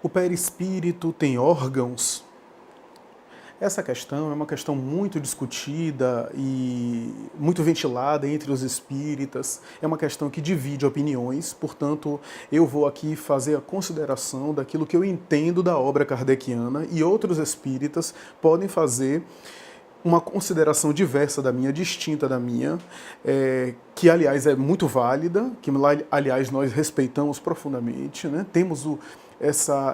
O perispírito tem órgãos? Essa questão é uma questão muito discutida e muito ventilada entre os espíritas. É uma questão que divide opiniões, portanto, eu vou aqui fazer a consideração daquilo que eu entendo da obra kardeciana e outros espíritas podem fazer uma consideração diversa da minha, distinta da minha, que aliás é muito válida, que aliás nós respeitamos profundamente, né? Temos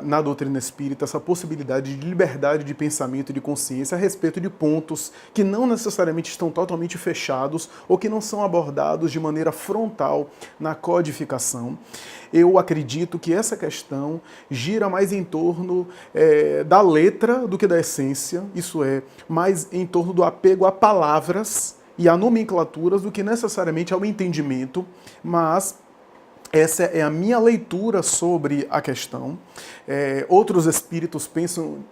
na doutrina espírita essa possibilidade de liberdade de pensamento e de consciência a respeito de pontos que não necessariamente estão totalmente fechados ou que não são abordados de maneira frontal na codificação. Eu acredito que essa questão gira mais em torno da letra do que da essência, isso é, mais em torno do apego a palavras e a nomenclaturas do que necessariamente ao entendimento, mas essa é a minha leitura sobre a questão. Outros espíritas pensam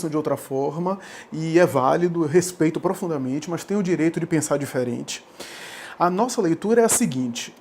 de outra forma e é válido, eu respeito profundamente, mas tenho o direito de pensar diferente. A nossa leitura é a seguinte: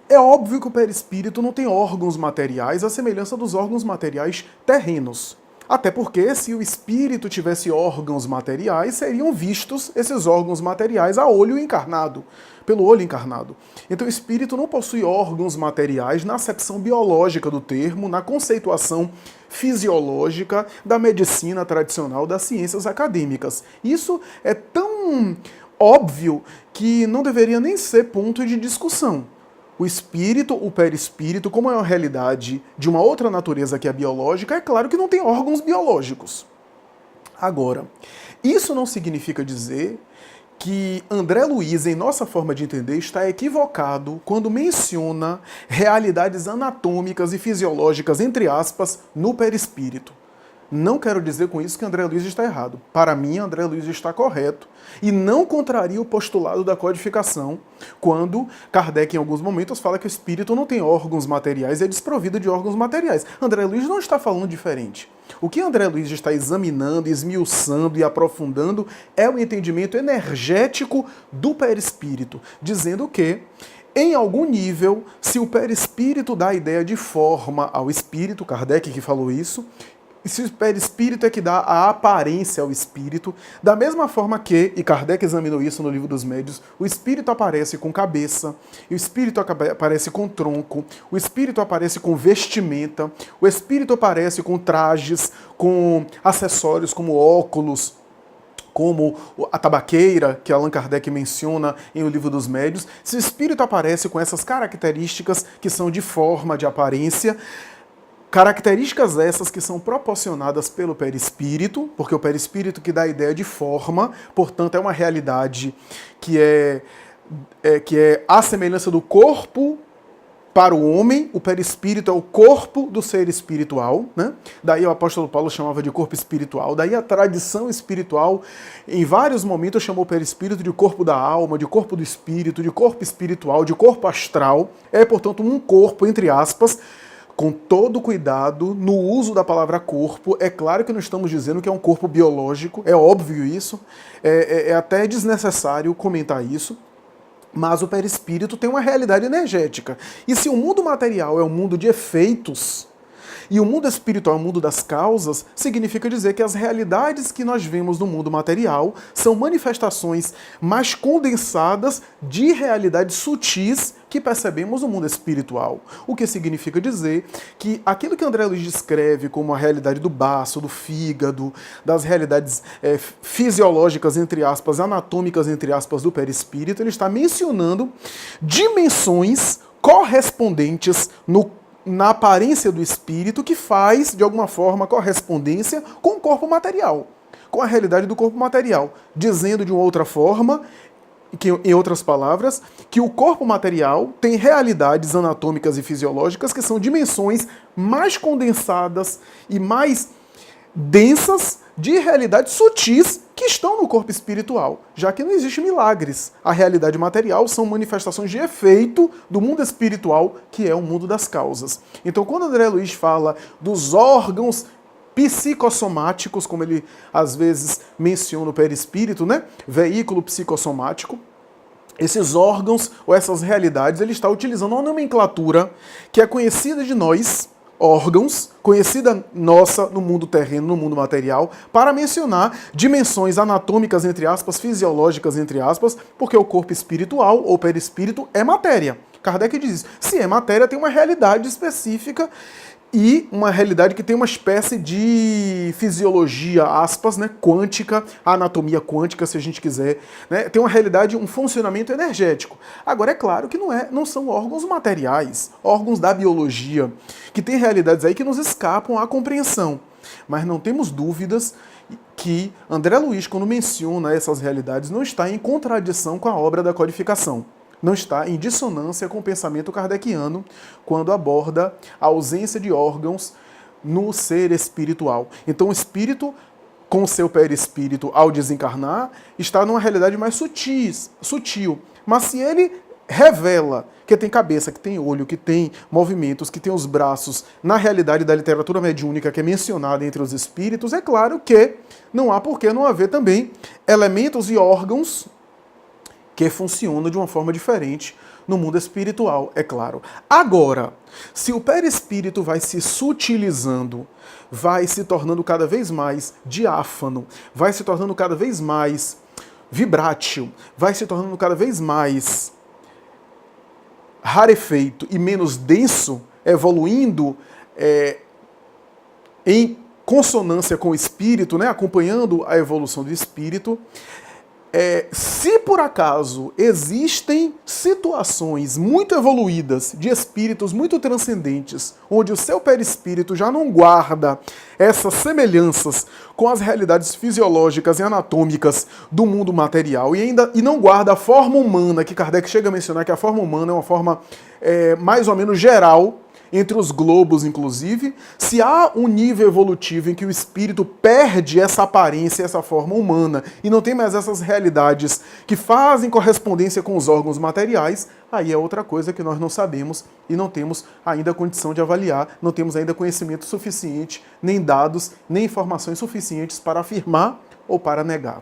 é óbvio que o perispírito não tem órgãos materiais, à semelhança dos órgãos materiais terrenos. Até porque, se o espírito tivesse órgãos materiais, seriam vistos esses órgãos materiais a olho encarnado, pelo olho encarnado. Então o espírito não possui órgãos materiais na acepção biológica do termo, na conceituação fisiológica da medicina tradicional, das ciências acadêmicas. Isso é tão óbvio que não deveria nem ser ponto de discussão. O espírito, o perispírito, como é uma realidade de uma outra natureza que é biológica, é claro que não tem órgãos biológicos. Agora, isso não significa dizer que André Luiz, em nossa forma de entender, está equivocado quando menciona realidades anatômicas e fisiológicas, entre aspas, no perispírito. Não quero dizer com isso que André Luiz está errado. Para mim, André Luiz está correto e não contraria o postulado da codificação, quando Kardec, em alguns momentos, fala que o espírito não tem órgãos materiais e é desprovido de órgãos materiais. André Luiz não está falando diferente. O que André Luiz está examinando, esmiuçando e aprofundando é o entendimento energético do perispírito, dizendo que, em algum nível, se o perispírito dá a ideia de forma ao espírito, Kardec que falou isso, e se o perispírito é que dá a aparência ao espírito, da mesma forma que, e Kardec examinou isso no Livro dos Médiuns, o espírito aparece com cabeça, o espírito aparece com tronco, o espírito aparece com vestimenta, o espírito aparece com trajes, com acessórios como óculos, como a tabaqueira, que Allan Kardec menciona em O Livro dos Médiuns. Se o espírito aparece com essas características que são de forma, de aparência, características essas que são proporcionadas pelo perispírito, porque o perispírito que dá a ideia de forma, portanto é uma realidade que é a semelhança do corpo para o homem, o perispírito é o corpo do ser espiritual, né? Daí o apóstolo Paulo chamava de corpo espiritual, daí a tradição espiritual em vários momentos chamou o perispírito de corpo da alma, de corpo do espírito, de corpo espiritual, de corpo astral, é portanto um corpo, entre aspas, com todo cuidado no uso da palavra corpo. É claro que não estamos dizendo que é um corpo biológico, é óbvio isso, é até desnecessário comentar isso, mas o perispírito tem uma realidade energética. E se o mundo material é um mundo de efeitos, e o mundo espiritual é o mundo das causas, significa dizer que as realidades que nós vemos no mundo material são manifestações mais condensadas de realidades sutis que percebemos no mundo espiritual. O que significa dizer que aquilo que André Luiz descreve como a realidade do baço, do fígado, das realidades fisiológicas, entre aspas, anatômicas, entre aspas, do perispírito, ele está mencionando dimensões correspondentes na aparência do espírito, que faz, de alguma forma, correspondência com o corpo material, com a realidade do corpo material, dizendo de uma outra forma, que, em outras palavras, que o corpo material tem realidades anatômicas e fisiológicas que são dimensões mais condensadas e mais densas de realidades sutis que estão no corpo espiritual, já que não existe milagres. A realidade material são manifestações de efeito do mundo espiritual, que é o mundo das causas. Então, quando André Luiz fala dos órgãos psicossomáticos, como ele às vezes menciona o perispírito, né? Veículo psicossomático, esses órgãos ou essas realidades, ele está utilizando uma nomenclatura que é conhecida de nós, órgãos, conhecida nossa no mundo terreno, no mundo material, para mencionar dimensões anatômicas, entre aspas, fisiológicas, entre aspas, porque o corpo espiritual ou perispírito é matéria. Kardec diz isso. Se é matéria, tem uma realidade específica e uma realidade que tem uma espécie de fisiologia, aspas, né, quântica, anatomia quântica, se a gente quiser, né, tem uma realidade, um funcionamento energético. Agora, é claro que não são órgãos materiais, órgãos da biologia, que tem realidades aí que nos escapam à compreensão. Mas não temos dúvidas que André Luiz, quando menciona essas realidades, não está em contradição com a obra da codificação. Não está em dissonância com o pensamento kardeciano quando aborda a ausência de órgãos no ser espiritual. Então o espírito, com o seu perispírito ao desencarnar, está numa realidade mais sutil. Mas se ele revela que tem cabeça, que tem olho, que tem movimentos, que tem os braços, na realidade da literatura mediúnica que é mencionada entre os espíritos, é claro que não há por que não haver também elementos e órgãos que funcionam de uma forma diferente no mundo espiritual, é claro. Agora, se o perispírito vai se sutilizando, vai se tornando cada vez mais diáfano, vai se tornando cada vez mais vibrátil, vai se tornando cada vez mais rarefeito e menos denso, evoluindo em consonância com o espírito, né, acompanhando a evolução do espírito, se por acaso existem situações muito evoluídas de espíritos muito transcendentes, onde o seu perispírito já não guarda essas semelhanças com as realidades fisiológicas e anatômicas do mundo material e não guarda a forma humana, que Kardec chega a mencionar que a forma humana é uma forma mais ou menos geral, entre os globos, inclusive, se há um nível evolutivo em que o espírito perde essa aparência, essa forma humana, e não tem mais essas realidades que fazem correspondência com os órgãos materiais, aí é outra coisa que nós não sabemos e não temos ainda condição de avaliar, não temos ainda conhecimento suficiente, nem dados, nem informações suficientes para afirmar ou para negar.